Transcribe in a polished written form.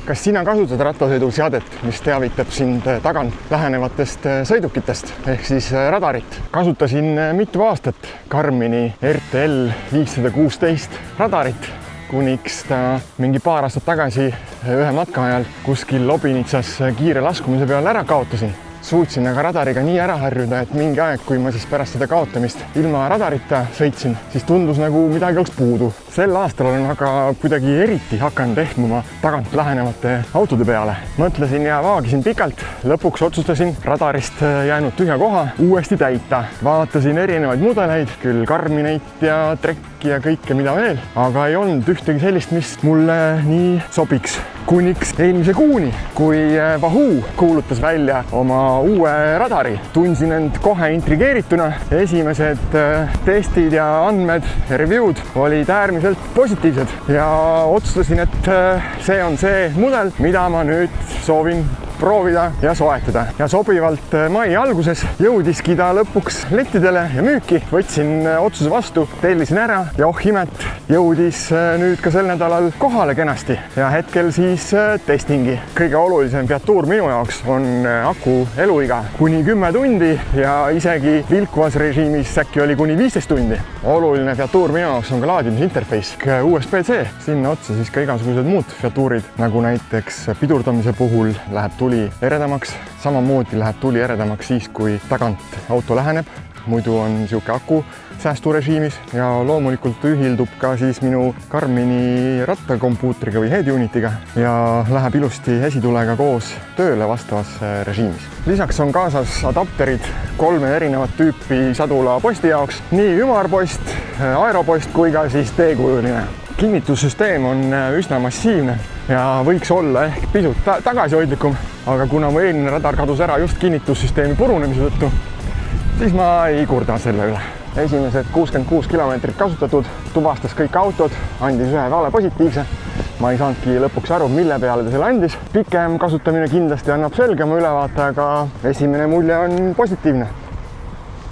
Kas sina kasutad rattasõidul seadet, mis teavitab sind tagant lähenevatest sõidukitest ehk siis radarit? Kasutasin mitu aastat Garmini RTL 516 radarit, kuniks ta mingi paar aastat tagasi ühe matka ajal kuskil Lobinitsas kiire laskumise peal ära kaotasin. Suutsin aga radariga nii ära harjuda, et mingi aeg, kui ma siis pärast seda kaotamist ilma radarita sõitsin, siis tundus nagu midagi oleks puudu. Sel aastal olen aga kuidagi eriti hakanud ehmuma tagant lähenevate autode peale. Mõtlesin ja vaagisin pikalt, lõpuks otsustasin radarist jäänud tühja koha uuesti täita. Vaatasin erinevaid mudeleid, küll Garmineit ja Trekki ja kõike mida veel, aga ei olnud ühtegi sellist, mis mulle nii sobiks. Kuniks eelmise kuuni, kui Wahoo kuulutas välja oma uue radari, tundsin end kohe intrigeerituna. Esimesed testid ja andmed ja review'd olid äärmiselt positiivsed ja otsustasin, et see on see mudel, mida ma nüüd soovin proovida ja soetada. Ja sobivalt mai alguses jõudiski ta lõpuks lettidele ja müüki. Võtsin otsuse vastu, tellisin ära ja oh imet, jõudis nüüd ka sel nädalal kohale kenasti ja hetkel siis testingi. Kõige olulisem featuur minu jaoks on aku eluiga kuni 10 tundi ja isegi vilkuvas režiimis äkki oli kuni 15 tundi. Oluline featuur minu jaoks on ka laadimise interface USB-C. Sinna otsa siis ka igasugused muud featuurid, nagu näiteks pidurdamise puhul läheb tuli eredamaks. Samamoodi läheb tuli eredamaks siis, kui tagant auto läheneb. Muidu on siuke aku säästurežiimis ja loomulikult ühildub ka siis minu Garmini rattakompuutriga või head unitiga ja läheb ilusti esitulega koos tööle vastavas režiimis. Lisaks on kaasas adapterid 3 erinevat tüüpi sadula posti jaoks, nii ümarpost, aeropost kui ka siis teekujuline. Kinnitussüsteem on üsna massiivne ja võiks olla ehk pisut tagasihoidlikum, aga kuna mu eelmine radar kadus ära just kinnitussüsteemi purunemise tõttu, siis ma ei kurda selle üle. Esimesed 66 kilomeetrit kasutatud, tuvastas kõik autod, andis ühe vale positiivse. Ma ei saanudki lõpuks aru, mille peale ta selle andis. Pikem kasutamine kindlasti annab selgema ülevaate, aga esimene mulje on positiivne.